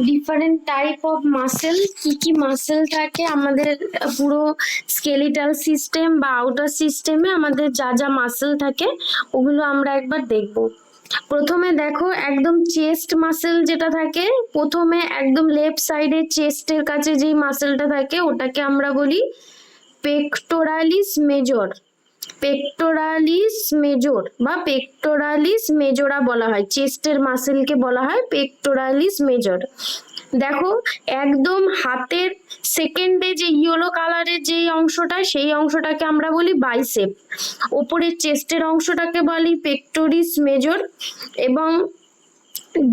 Different type of muscle, কি কি muscle থাকে আমাদের পুরো স্কেলিটাল সিস্টেম বা আউটার সিস্টেমে আমাদের যা যা মাসেল থাকে ওগুলো আমরা একবার দেখব। প্রথমে দেখো একদম চেস্ট মাসেল যেটা থাকে, প্রথমে একদম লেফট সাইডে চেস্টের কাছে যেই মাসেলটা থাকে ওটাকে আমরা বলি পেক্টোরালিস মেজর। পেক্টোরালিস মেজর বা পেক্টোরালিস মেজোরা বলা হয়, চেস্টের মাসেলকে বলা হয় পেক্টোরালিস মেজর। দেখো একদম হাতের সেকেন্ডে যে ইয়েলো কালারের যে অংশটা, সেই অংশটাকে আমরা বলি বাইসেপ। ওপরের চেস্টের অংশটাকে বলি পেক্টোরিস মেজর, এবং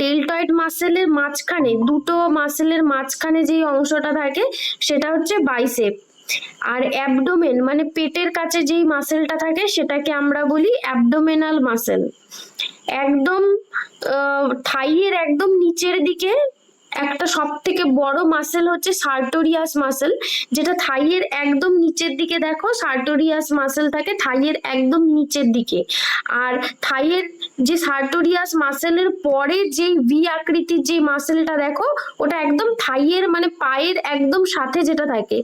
ডেল্টয়েড মাসেলের মাঝখানে, দুটো মাসেলের মাঝখানে যে অংশটা থাকে সেটা হচ্ছে বাইসেপ। আর অ্যাবডোমেন মানে পেটের কাছে যেই মাসেলটা থাকে সেটাকে আমরা বলি অ্যাবডোমেনাল মাসেল। একদম থাইয়ের একদম নিচের দিকে একটা সব থেকে বড় মাসেল হচ্ছে সার্টোরিয়াস মাসেল, যেটা থাইয়ের একদম নিচের দিকে দেখো সার্টোরিয়াস মাসেল থাকে থাইয়ের একদম নিচের দিকে। আর থাইয়ের যে সার্টোরিয়াস মাসেলের পরে যে ভি আকৃতির যে মাসেলটা দেখো ওটা একদম থাইয়ের মানে পায়ের একদম সাথে যেটা থাকে,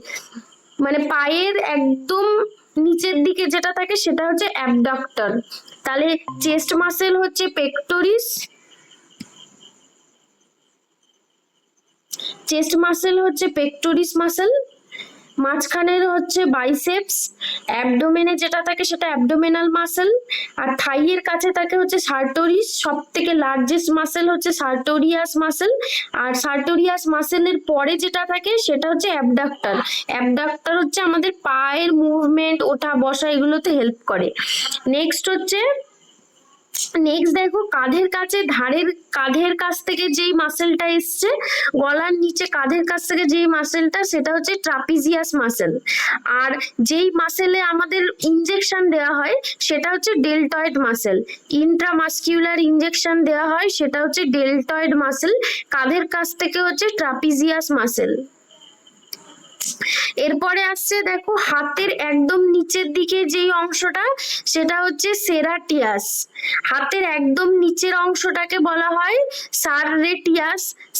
মানে পায়ের একদম নিচের দিকে যেটা থাকে সেটা হচ্ছে অ্যাবডাক্টর। তাহলে চেস্ট মাসেল হচ্ছে পেক্টোরিস, চেস্ট মাসেল হচ্ছে পেক্টোরিস মাসেল, মাঝখানের হচ্ছে বাইসেপস, অ্যাবডোমেনে যেটা থাকে সেটা অ্যাবডোমেনাল মাসেল, আর থাইয়ের কাছে থাকে হচ্ছে সার্টোরিস, সব থেকে লার্জেস্ট মাসেল হচ্ছে সার্টোরিয়াস মাসেল, আর সার্টোরিয়াস মাসেলের পরে যেটা থাকে সেটা হচ্ছে অ্যাবডাক্টর। অ্যাবডাক্টর হচ্ছে আমাদের পায়ের মুভমেন্ট, ওঠা বসা এগুলোতে হেল্প করে। নেক্সট দেখো কাঁধের কাছে, কাঁধের কাছ থেকে যেই মাসেলটা এসছে, গলার নিচে কাঁধের কাছ থেকে যেই মাসেলটা সেটা হচ্ছে ট্রাপিজিয়াস মাসেল। আর যেই মাসেলে আমাদের ইনজেকশন দেওয়া হয় সেটা হচ্ছে ডেল্টয়েড মাসেল, ইন্ট্রামাস্কিউলার ইনজেকশন দেওয়া হয় সেটা হচ্ছে ডেল্টয়েড মাসেল, কাঁধের কাছ থেকে হচ্ছে ট্রাপিজিয়াস মাসেল। এরপরে আসছে দেখো হাতের একদম নিচের দিকে যেই অংশটা সেটা হচ্ছে সেরাটিয়াস, হাতের একদম নিচের অংশটাকে বলা হয়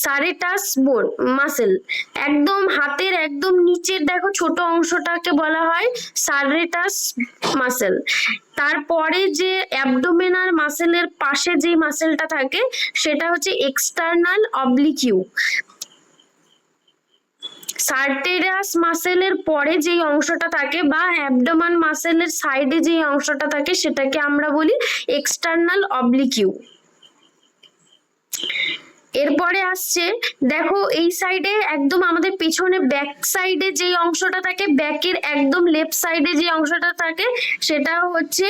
সারেটাস বোন মাসেল। একদম হাতের একদম নিচের দেখো ছোট অংশটাকে বলা হয় সারেটাস মাসেল। তারপরে যে অ্যাবডোমেনাল মাসেলের পাশে যে মাসেলটা থাকে সেটা হচ্ছে এক্সটার্নাল অবলিকিউ। সার্টেরিয়াস মাসেলের পরে যে অংশটা থাকে বা অ্যাবডোমেন মাসেলের সাইডে যে অংশটা থাকে সেটাকে আমরা বলি এক্সটার্নাল অবলিকিউ। এরপরে আসছে দেখো এই সাইডে একদম আমাদের পেছনে ব্যাক সাইডে যে অংশটা থাকে, ব্যাকের একদম লেফট সাইডে যে অংশটা থাকে সেটা হচ্ছে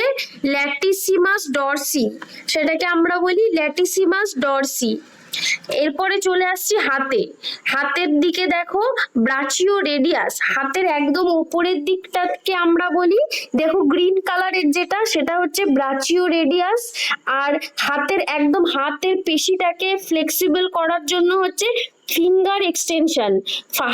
ল্যাটিসিমাস ডরসি, সেটাকে আমরা বলি ল্যাটিসিমাস ডরসি। এরপরে চলে আসছি হাতের দিকে দেখো ব্রাচিও রেডিয়াস, হাতের একদম উপরের দিকটাকে আমরা বলি দেখো গ্রিন কালারের যেটা সেটা হচ্ছে ব্রাচিও রেডিয়াস। আর হাতের পেশিটাকে ফ্লেক্সিবল করার জন্য হচ্ছে ফিঙ্গার এক্সটেনশন,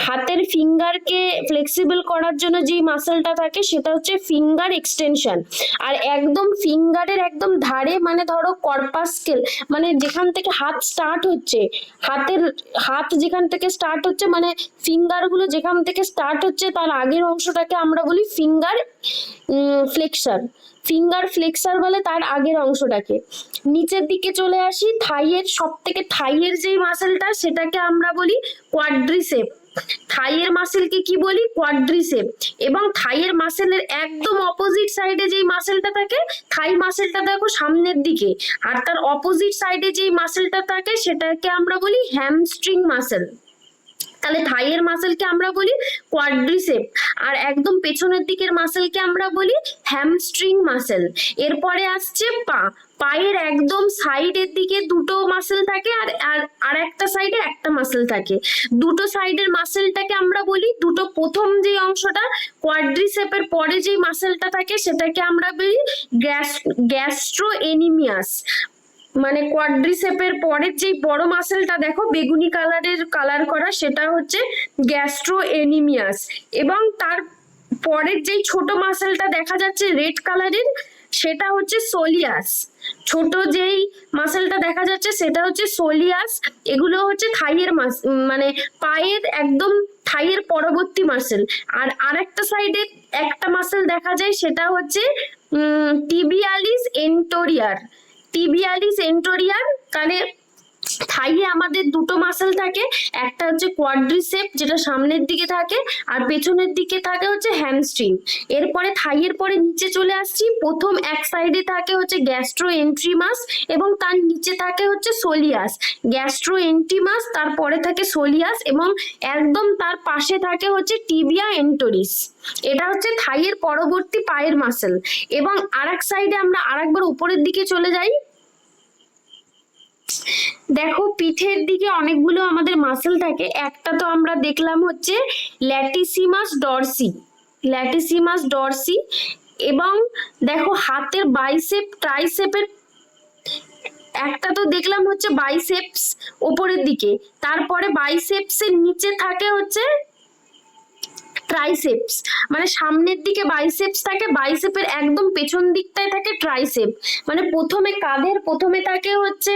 হাতের ফিঙ্গারকে ফ্লেক্সিবল করার জন্য যে মাসেলটা থাকে সেটা হচ্ছে ফিঙ্গার এক্সটেনশন। আর একদম ফিঙ্গারের একদম ধারে মানে ধরো কর্পাসকেল মানে যেখান থেকে হাত স্টার্ট হচ্ছে, হাত যেখান থেকে স্টার্ট হচ্ছে মানে ফিঙ্গার গুলো যেখান থেকে স্টার্ট হচ্ছে তার আগের অংশটাকে আমরা বলি ফিঙ্গার ফ্লেক্সার। ফিঙ্গার ফ্লেক্সার বলে তার আগের অংশটাকে। নিচের দিকে চলে আসি, থাইয়ের যে মাসেলটা সেটাকে আমরা বলি কোয়াড্রিসেপ। থাইয়ের মাসেলকে কি বলি? কোয়াড্রিসেপ। এবং থাইয়ের মাসেলের একদম অপোজিট সাইডে যেই মাসেলটা থাকে, থাই মাসেলটা দেখো সামনের দিকে, আর তার অপোজিট সাইডে যেই মাসেলটা থাকে সেটাকে আমরা বলি হ্যামস্ট্রিং মাসেল। তাহলে থাইয়ের মাসেলকে আমরা বলি কোয়াড্রিসেপ, আর একদম পেছনের দিকের মাসেলকে আমরা বলি হ্যামস্ট্রিং মাসেল। এরপরে আসছে পায়ের একদম সাইডের দিকে দুটো মাসেল থাকে আর একটা সাইডে একটা মাসেল থাকে। দুটো সাইডের মাসেলটাকে আমরা বলি প্রথম যে অংশটা কোয়াড্রিসেপের পরে যে মাসেলটা থাকে সেটাকে আমরা বলি গ্যাস্ট্রোএনিমিয়াস। মানে কোয়াড্রিসেপের পরের যে বড় মাসেলটা দেখো বেগুনি কালার করা সেটা হচ্ছে গ্যাস্ট্রোএনিমিয়াস, এবং তার পরের যেই ছোট মাসেলটা দেখা যাচ্ছে রেড কালারের সেটা হচ্ছে সোলিয়াস। ছোট যেই মাসেলটা দেখা যাচ্ছে সেটা হচ্ছে সোলিয়াস। এগুলো হচ্ছে থাইয়ের মানে পায়ের একদম থাইয়ের পরবর্তী মাসেল। আর আরেকটা সাইডে একটা মাসেল দেখা যায় সেটা হচ্ছে টিবিয়ালিস এন্টোরিয়ার। টিবিয়ালিস এন্টোরিয়ার তাহলে থাইয়ে আমাদের দুটো মাসেল থাকে, একটা হচ্ছে কোয়াড্রিসেপ যেটা সামনের দিকে থাকে, আর পেছনের দিকে থাকে হচ্ছে হ্যামস্ট্রিং। এরপরে থাইয়ের পরে নিচে চলে আসছি, প্রথম এক সাইডে থাকে হচ্ছে গ্যাস্ট্রোএন্ট্রিমাস এবং তার নিচে থাকে হচ্ছে সোলিয়াস। গ্যাস্ট্রোএন্ট্রিমাস, তারপরে থাকে সোলিয়াস এবং একদম তার পাশে থাকে হচ্ছে টিবিয়া এন্টোরিস। এটা হচ্ছে থাইয়ের পরবর্তী পায়ের মাসেল। এবং আরেক সাইডে আমরা আরেকবার উপরের দিকে চলে যাই। দেখো পিঠের দিকে অনেকগুলো আমাদের মাসেল থাকে। একটা তো আমরা দেখলাম হচ্ছে ল্যাটিসিমাস ডরসি, ল্যাটিসিমাস ডরসি। এবং দেখো হাতের বাইসেপ ট্রাইসেপের একটা তো দেখলাম হচ্ছে বাইসেপস উপরের দিকে, তারপরে বাইসেপসের নিচে থাকে হচ্ছে ট্রাইসেপস। মানে সামনের দিকে বাইসেপস থাকে, বাইসেপের একদম পেছন দিকটায় থাকে ট্রাইসেপ। মানে প্রথমে কাঁধের প্রথমে থাকে হচ্ছে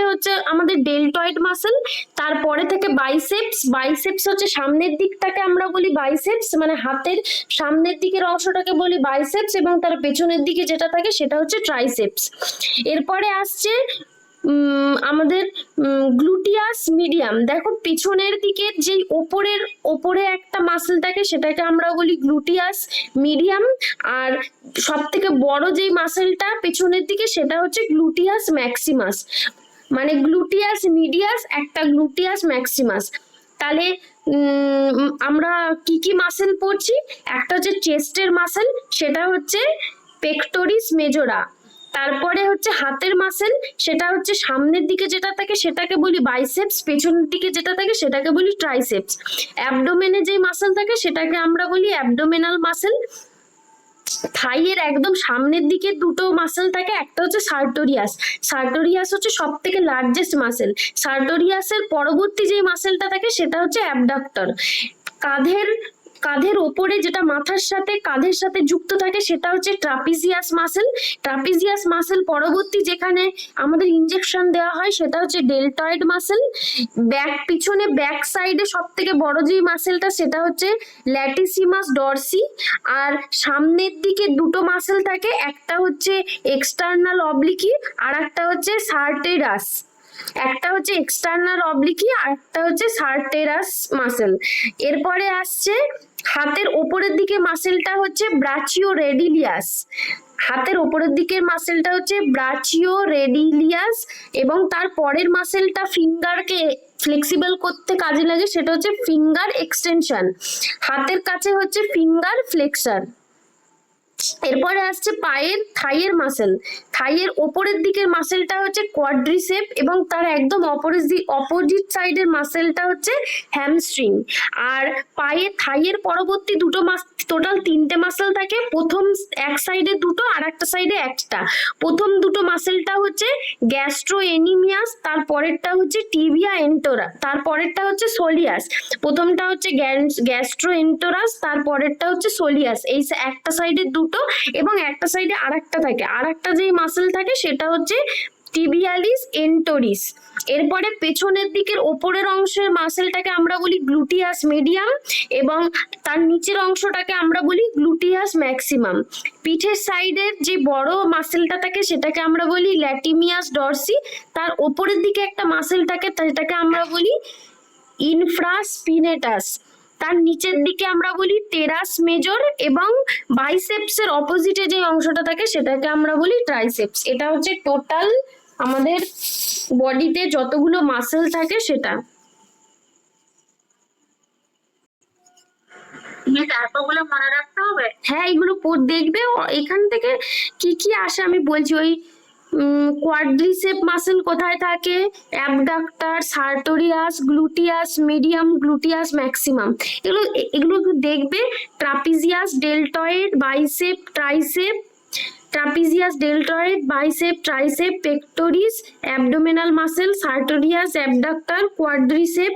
আমাদের ডেলটয়েড মাসেল, তারপরে থেকে বাইসেপস। বাইসেপস হচ্ছে সামনের দিকটাকে আমরা বলি বাইসেপস, মানে হাতের সামনের দিকের অংশটাকে বলি বাইসেপস, এবং তার পেছনের দিকে যেটা থাকে সেটা হচ্ছে ট্রাইসেপস। এরপরে আসছে আমাদের গ্লুটিয়াস মিডিয়াম। দেখো পিছনের দিকে যে ওপরে একটা মাসেল থাকে সেটাকে আমরা বলি গ্লুটিয়াস মিডিয়াম, আর সব থেকে বড় যেই মাসেলটা পেছনের দিকে সেটা হচ্ছে গ্লুটিয়াস ম্যাক্সিমাস। মানে গ্লুটিয়াস মিডিয়াস একটা গ্লুটিয়াস ম্যাক্সিমাস। তাহলে আমরা কি কি মাসেল পড়ছি? একটা হচ্ছে চেস্টের মাসেল, সেটা হচ্ছে পেক্টোরিস মেজোরা। তারপরে হচ্ছে হাতের মাসেল, সেটা হচ্ছে সামনের দিকে যেটা থাকে সেটাকে বলি বাইসেপস, পেছনের দিকে যেটা থাকে সেটাকে বলি ট্রাইসেপস। অ্যাবডোমেনে যে মাসেল থাকে সেটাকে আমরা বলি অ্যাবডোমেনাল মাসেল। থাইয়ের একদম সামনের দিকে দুটো মাসেল থাকে, একটা হচ্ছে সার্টোরিয়াস। সার্টোরিয়াস হচ্ছে সব থেকে লার্জেস্ট মাসেল। সার্টোরিয়াসের পরবর্তী যে মাসেলটা থাকে সেটা হচ্ছে অ্যাবডাক্টর। কাঁধের ওপরে যেটা মাথার সাথে কাঁধের সাথে যুক্ত থাকে সেটা হচ্ছে ট্রাপিজিয়াস মাসেল। ট্রাপিজিয়াস মাসেল পরবর্তী যেখানে আমাদের ইনজেকশন দেওয়া হয় সেটা হচ্ছে ডেলটয়েড মাসেল। পিছনে ব্যাক সাইডে সব থেকে বড় যে মাসেলটা সেটা হচ্ছে ল্যাটিসিমাস ডরসি। আর সামনের দিকে দুটো মাসেল থাকে, একটা হচ্ছে এক্সটার্নাল অবলিকি আর একটা হচ্ছে সার্টেরাস। একটা হচ্ছে এক্সটার্নাল অবলিকি আর একটা হচ্ছে সার্টেরাস মাসেল। এরপরে আসছে হাতের ওপরের দিকে মাসেলটা হচ্ছে ব্রাচিও রেডিলিয়াস। হাতের ওপরের দিকের মাসেলটা হচ্ছে ব্রাচিও রেডিলিয়াস, এবং তার পরের মাসেলটা ফিঙ্গারকে ফ্লেক্সিবল করতে কাজে লাগে সেটা হচ্ছে ফিঙ্গার এক্সটেনশন। হাতের কাছে হচ্ছে ফিঙ্গার ফ্লেক্সার। এরপরে আসছে পায়ের থাইয়ের মাসেল। থাইয়ের ওপরের দিকের মাসেলটা হচ্ছে কোয়াড্রিসেপ এবং তার একদম অপোজিট সাইডের মাসেলটা হচ্ছে হ্যামস্ট্রিং। আর পায়ের থাইয়ের পরবর্তী দুটো টোটাল তিনটে মাসেল থাকে। প্রথম এক সাইডে দুটো আর একটা সাইডে একটা। প্রথম দুটো মাসেলটা হচ্ছে গ্যাস্ট্রোএনিমিয়াস, তারপরেরটা হচ্ছে টিবিয়া এন্টোরা, তারপরেরটা হচ্ছে সোলিয়াস। প্রথমটা হচ্ছে গ্যাস্ট্রোএন্টোরাস, তারপরেরটা হচ্ছে সোলিয়াস। এই একটা সাইডে দুটো এবং একটা সাইডে আরেকটা থাকে। আরেকটা যেই মাসেল থাকে সেটা হচ্ছে টিবিয়ালিস এন্টোরিস। এরপরে পেছনের দিকের ওপরের অংশের মাসেলটাকে আমরা বলি গ্লুটিয়াস মিডিয়াম এবং তার নিচের অংশটাকে আমরা বলি গ্লুটিয়াস ম্যাক্সিমাম। পিঠের সাইডের যে বড় মাসেলটা থাকে সেটাকে আমরা বলি ল্যাটিমিয়াস ডরসি। তার ওপরের দিকে একটা মাসেল থাকে সেটাকে আমরা বলি ইনফ্রাস্পিনেটাস। তার নিচের দিকে আমরা বলি টেরাস মেজর, এবং বাইসেপসের অপোজিটে যে অংশটা থাকে সেটাকে আমরা বলি ট্রাইসেপস। এটা হচ্ছে টোটাল আমাদের বডিতে যতগুলো মাসেল থাকে সেটা। তারপরগুলো মনে রাখতে হবে। হ্যাঁ, এগুলো দেখবে এখান থেকে কি কি আসে আমি বলছি। ওই কোয়াড্রিসেপ মাসেল কোথায় থাকে, abductor, sartorius, gluteus medium, gluteus maximum, এগুলো একটু দেখবে। Trapezius, deltoid, bicep, tricep, trapezius, deltoid, bicep, tricep, pectoris, abdominal muscle, sartorius, abductor, quadricep,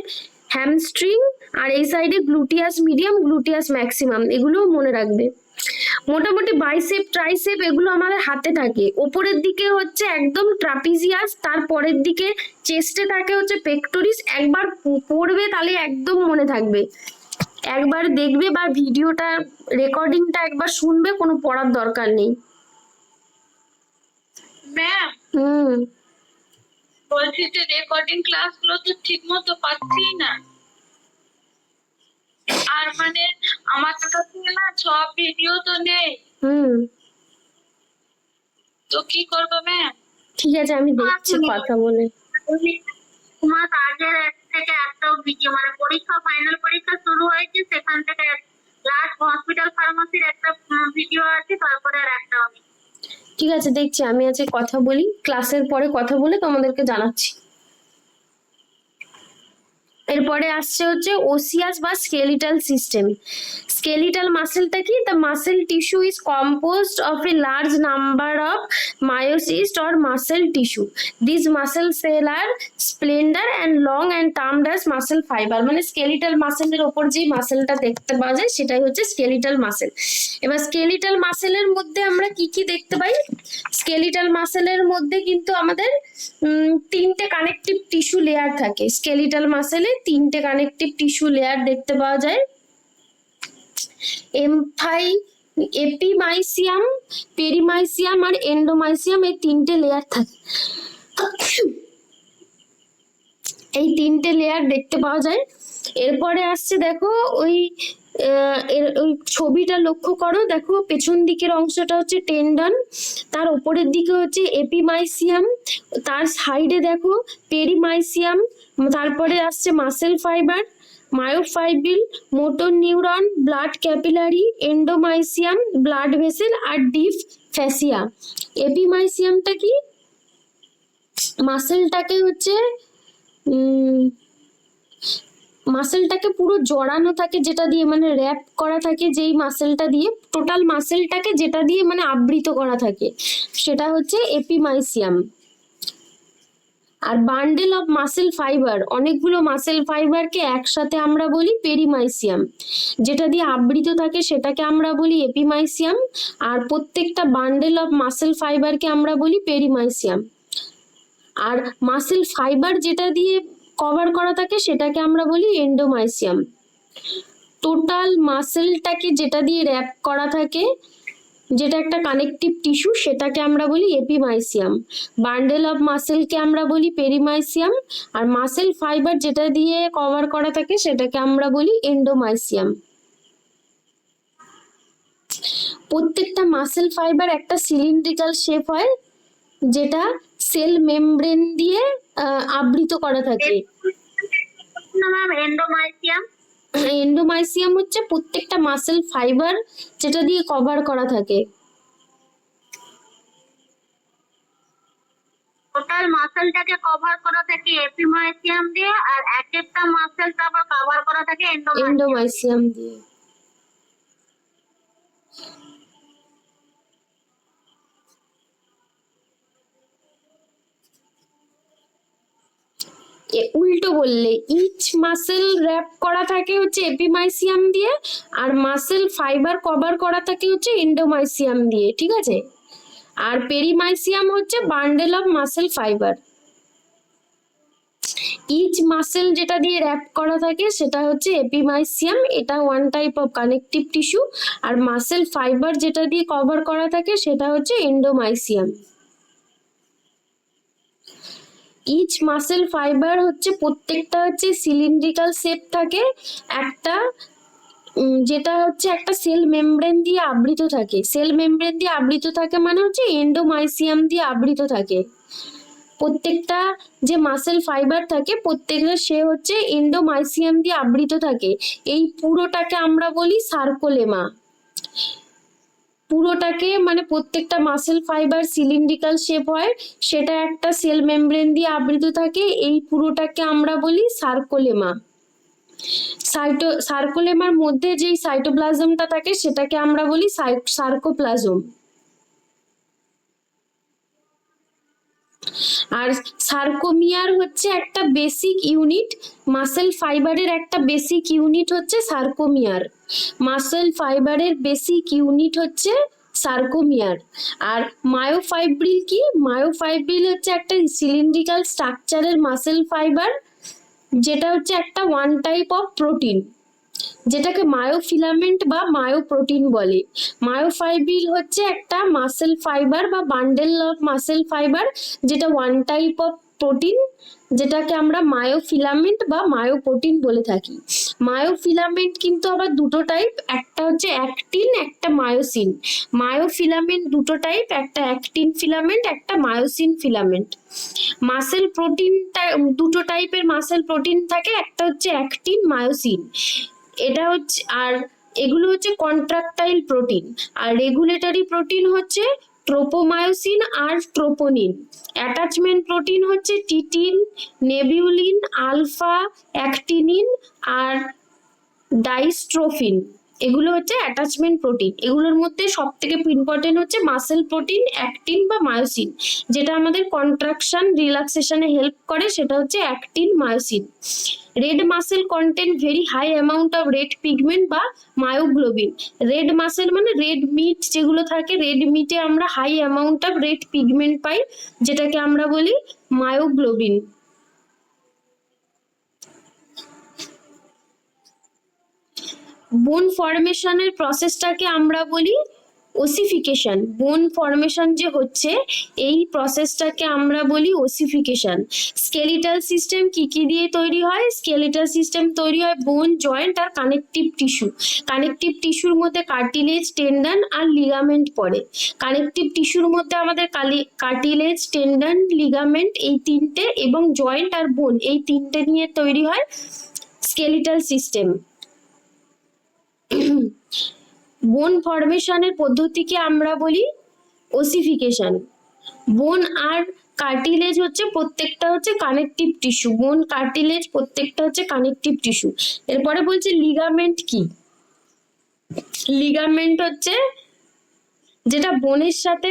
hamstring, আর এই সাইডে গ্লুটিয়াস মিডিয়াম, গ্লুটিয়াস ম্যাক্সিমাম, এগুলো মনে রাখবে। মোটামুটি বাইসেপ ট্রাইসেপ এগুলো আমাদের হাতে থাকে। ওপরের দিকে হচ্ছে একদম ট্রাপিজিয়াস, তারপরের দিকে চেস্টে থাকে হচ্ছে পেক্টোরিস। একবার পড়বে তাহলে একদম মনে থাকবে, একবার দেখবে বা ভিডিওটা রেকর্ডিংটা একবার শুনবে, কোনো পড়ার দরকার নেই। ম্যাম হুম। বলছি যে রেকর্ডিং ক্লাসগুলো তো ঠিক মতো পাচ্ছি না। আর মানে আমার কাছে না সব ভিডিও তো নেই, হুম। তো কি করবো ম্যাম? ঠিক আছে, আমি দেখছি কথা বলে। তোমার আগের থেকে একটা ভিডিও মানে পরীক্ষা ফাইনাল পরীক্ষা শুরু হয়েছে সেখান থেকে লাস্ট হসপিটাল ফার্মাসির একটা ভিডিও আছে, তারপরে আর একটাও নেই। ঠিক আছে, দেখছি আমি আজকে কথা বলি, ক্লাসের পরে কথা বলে তোমাদেরকে জানাচ্ছি। এরপরে আসছে হচ্ছে ওসিয়াস বা স্কেলিটাল সিস্টেম। স্কেলিটাল মাসেলটা কি? The muscle tissue is composed of a large number of myocytes or muscle tissue. This muscle cell are slender and long and termed as muscle fibre. মানে স্কেলিটাল মাসেলের ওপর যে মাসেলটা দেখতে পাওয়া যায় সেটাই হচ্ছে স্কেলিটাল মাসেল। এবার স্কেলিটাল মাসেলের মধ্যে আমরা কি কি দেখতে পাই? স্কেলিটাল মাসেলের মধ্যে কিন্তু আমাদের তিনটে কানেকটিভ টিস্যু লেয়ার থাকে। স্কেলিটাল মাসেলে তিনটে কানেকটিভ টিস্যু লেয়ার দেখতে পাওয়া যায়। এপিমাইসিয়াম, পেরিমাইসিয়াম আর এন্ডোমাইসিয়াম, এই তিনটে লেয়ার থাকে। এই তিনটে লেয়ার দেখতে পাওয়া যায়। এরপরে আসছে দেখো ওই ওই ছবিটা লক্ষ্য করো, দেখো পেছন দিকের অংশটা হচ্ছে টেন্ডন, তার উপরের দিকে হচ্ছে এপিমাইসিয়াম, তার সাইডে দেখো পেরিমাইসিয়াম, তারপরে আসছে muscle fibre, myofibril, motor neuron, blood capillary, endomysium, blood vessel আর ডিপ ফ্যাসিয়া। এপিমাইসিয়ামটা কি? মাসেলটাকে হচ্ছে মাসেলটাকে পুরো জড়ানো থাকে, যেটা দিয়ে মানে র্যাপ করা থাকে, যেই মাসেলটা দিয়ে টোটাল মাসেলটাকে যেটা দিয়ে মানে আবৃত করা থাকে সেটা হচ্ছে এপিমাইসিয়াম। আর বান্ডেল অফ মাসেল ফাইবার, অনেকগুলো মাসেল ফাইবারকে একসাথে আমরা বলি পেরিমাইসিয়াম। যেটা দিয়ে আবৃত থাকে সেটাকে আমরা বলি এপিমাইসিয়াম, আর প্রত্যেকটা বান্ডেল অফ মাসেল ফাইবারকে আমরা বলি পেরিমাইসিয়াম। আর মাসেল ফাইবার যেটা দিয়ে কভার করা থাকে সেটাকে আমরা বলি এন্ডোমাইসিয়াম। টোটাল মাসেলটাকে যেটা দিয়ে র্যাপ করা থাকে, যেটা একটা কানেকটিভ টিস্যু, সেটাকে আমরা বলি এপিমাইসিয়াম। বান্ডেল অফ মাসেলকে আমরা বলি পেরিমাইসিয়াম, আর মাসেল ফাইবার যেটা দিয়ে কভার করা থাকে সেটাকে আমরা বলি এন্ডোমাইসিয়াম। প্রত্যেকটা মাসেল ফাইবার একটা সিলিন্ড্রিক্যাল শেপ হয়, যেটা সেল মেমব্রেন দিয়ে আবৃত করা থাকে। এন্ডোমাইসিয়াম, এন্ডোমাইসিয়াম হচ্ছে প্রত্যেকটা মাসেল ফাইবার যেটা দিয়ে কভার করা থাকে। টোটাল মাসেলটাকে কভার করা থাকে এপিমাইসিয়াম দিয়ে, আর এক একটা মাসেলটা আবার কভার করা থাকে এন্ডোমাইসিয়াম দিয়ে। উল্টো বললে, ইচ মাসেল র্যাপ করা থাকে হচ্ছে এপিমাইসিয়াম দিয়ে, আর মাসেল ফাইবার কভার করা থাকে হচ্ছে এন্ডোমাইসিয়াম দিয়ে, ঠিক আছে? আর পেরিমাইসিয়াম হচ্ছে bundle of muscle fibre. Each muscle যেটা দিয়ে র্যাপ করা থাকে সেটা হচ্ছে এপিমাইসিয়াম, এটা one type of connective tissue. আর মাসেল ফাইবার যেটা দিয়ে কভার করা থাকে সেটা হচ্ছে এন্ডোমাইসিয়াম। ইচ মাসেল ফাইবার হচ্ছে প্রত্যেকটা হচ্ছে সিলিন্ড্রিক্যাল শেপ থাকে, একটা যেটা হচ্ছে একটা সেল মেমব্রেন দিয়ে আবৃত থাকে। সেল মেমব্রেন দিয়ে আবৃত থাকে মানে হচ্ছে এন্ডোমাইসিয়াম দিয়ে আবৃত থাকে। প্রত্যেকটা যে মাসেল ফাইবার থাকে প্রত্যেকটা সে হচ্ছে এন্ডোমাইসিয়াম দিয়ে আবৃত থাকে। এই পুরোটাকে আমরা বলি সার্কোলেমা। পুরোটাকে মানে প্রত্যেকটা মাসেল ফাইবার সিলিন্ড্রিক্যাল শেপ হয়, সেটা একটা সেল মেমব্রেন দিয়ে আবৃত থাকে, এই পুরোটাকে আমরা বলি সার্কোলেমা। সার্কোলেমার মধ্যে যেই সাইটোপ্লাজমটা থাকে সেটাকে আমরা বলি সার্কোপ্লাজম। আর সার্কোমিয়ার হচ্ছে একটা বেসিক ইউনিট, মাসেল ফাইবারের একটা বেসিক ইউনিট হচ্ছে সার্কোমিয়ার। মাসেল ফাইবারের বেসিক ইউনিট হচ্ছে সার্কোমিয়ার। আর মায়োফাইব্রিল কি? মায়োফাইব্রিল হচ্ছে একটা সিলিন্ড্রিক্যাল স্ট্রাকচারের মাসেল ফাইবার, যেটা হচ্ছে একটা ওয়ান টাইপ অফ প্রোটিন, যেটাকে মায়োফিলামেন্ট বা মায়োপ্রোটিন বলে। মায়োফাইব্রিল হচ্ছে একটা মাসেল ফাইবার বা বান্ডেল অফ মাসেল ফাইবার, যেটা ওয়ান টাইপ অফ প্রোটিন, যেটাকে আমরা মায়োফিলামেন্ট বা মায়োপ্রোটিন বলে থাকি। মায়োফিলামেন্ট কিন্তু আবার দুটো টাইপ, একটা হচ্ছে অ্যাক্টিন, একটা মায়োসিন। মায়োফিলামেন্ট দুটো টাইপ, একটা অ্যাক্টিন ফিলামেন্ট, একটা মায়োসিন ফিলামেন্ট। মাসেল প্রোটিন দুটো টাইপের মাসেল প্রোটিন থাকে, একটা হচ্ছে অ্যাক্টিন, মায়োসিন। এটা হচ্ছে, আর এগুলো হচ্ছে কন্ট্রাকটাইল প্রোটিন। আর রেগুলেটরি প্রোটিন হচ্ছে ট্রোপোমায়োসিন আর ট্রোপোনিন। অ্যাটাচমেন্ট প্রোটিন হচ্ছে টিটিন, নেবিউলিন, আলফা অ্যাক্টিনিন আর ডাইস্ট্রোফিন। এগুলো হচ্ছে অ্যাটাচমেন্ট প্রোটিন। এগুলোর মধ্যে সব থেকে ইম্পর্টেন্ট হচ্ছে মাসেল প্রোটিন, অ্যাক্টিন বা মায়োসিন। যেটা আমাদের কন্ট্রাকশন রিল্যাক্সেশনে হেল্প করে, সেটা হচ্ছে actin, myosin. Red muscle content very high amount of red pigment বা মায়োগ্লোবিন। রেড মাসেল মানে রেড মিট যেগুলো থাকে, রেড মিটে আমরা high amount of red pigment পাই, যেটাকে আমরা বলি মায়োগ্লোবিন। বোন ফরমেশনের প্রসেসটাকে আমরা বলি ওসিফিকেশন। বোন ফরমেশন যে হচ্ছে, এই প্রসেসটাকে আমরা বলি ওসিফিকেশন। স্কেলিটাল সিস্টেম কি কি দিয়ে তৈরি হয়? স্কেলিটাল সিস্টেম তৈরি হয় বোন, জয়েন্ট আর কানেকটিভ টিস্যু। কানেকটিভ টিস্যুর মধ্যে কার্টিলেজ, টেন্ডন আর লিগামেন্ট পড়ে। কানেকটিভ টিস্যুর মধ্যে আমাদের কার্টিলেজ, টেন্ডন, লিগামেন্ট এই তিনটে, এবং জয়েন্ট আর বোন এই তিনটে নিয়ে তৈরি হয় স্কেলিটাল সিস্টেম। বোন ফরমেশনের পদ্ধতিকে আমরা বলি ওসিফিকেশন। বোন আর কার্টিলেজ হচ্ছে প্রত্যেকটা হচ্ছে কানেকটিভ টিস্যু। বোন, কার্টিলেজ প্রত্যেকটা হচ্ছে কানেকটিভ টিস্যু। এরপরে বলছে লিগামেন্ট কি? লিগামেন্ট হচ্ছে যেটা বোনের সাথে,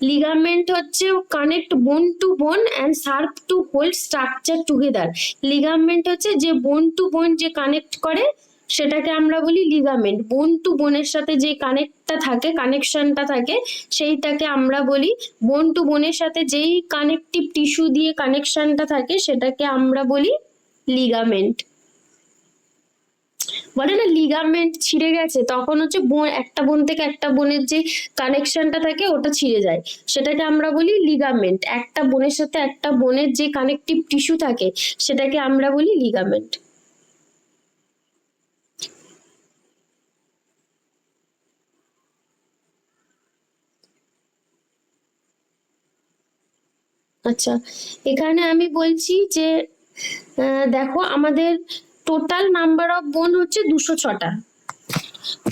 লিগামেন্ট হচ্ছে connect bone to bone and serve to hold structure together. Ligament হচ্ছে যে বোন টু বোন যে কানেক্ট করে, সেটাকে আমরা বলি লিগামেন্ট। বোন টু বোনের সাথে যে কানেক্টটা থাকে, কানেকশনটা থাকে, সেইটাকে আমরা বলি, বোন টু বোনের সাথে যেই কানেকটিভ টিস্যু দিয়ে কানেকশনটা থাকে, সেটাকে আমরা বলি লিগামেন্ট। বলে না লিগামেন্ট ছিঁড়ে গেছে, তখন হচ্ছে বোন, একটা বোন থেকে একটা বোনের যে কানেকশনটা থাকে ওটা ছিঁড়ে যায়, সেটাকে আমরা বলি লিগামেন্ট। একটা বোনের সাথে একটা বোনের যে কানেকটিভ টিস্যু থাকে, সেটাকে আমরা বলি লিগামেন্ট। আচ্ছা, এখানে আমি বলছি যে দেখো আমাদের টোটাল নাম্বার অফ বোন হচ্ছে 206টা।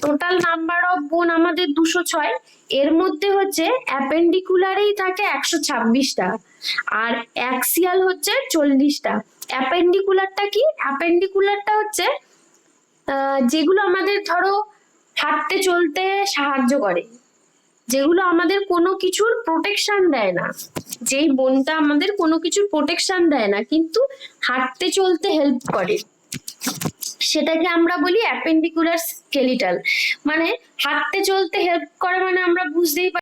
টোটাল নাম্বার অফ বোন আমাদের 206। এর মধ্যে হচ্ছে অ্যাপেন্ডিকুলারেই থাকে 126টা, আর অ্যাক্সিয়াল হচ্ছে 40টা। অ্যাপেন্ডিকুলারটা কি? অ্যাপেন্ডিকুলারটা হচ্ছে যেগুলো আমাদের ধরো হাঁটতে চলতে সাহায্য করে, যেগুলো আমাদের কোনো কিছুর প্রোটেকশন দেয় না। যেই বোনটা আমাদের কোনো কিছুর প্রোটেকশন দেয় না, কিন্তু হাঁটতে চলতে হেল্প করে, সেটাকে আমরা বলি অ্যাপেন্ডিকুলার স্কেলিটাল। মানে হাঁটতে চলতে হেল্প করে, মানে আমরা বুঝতেই পারি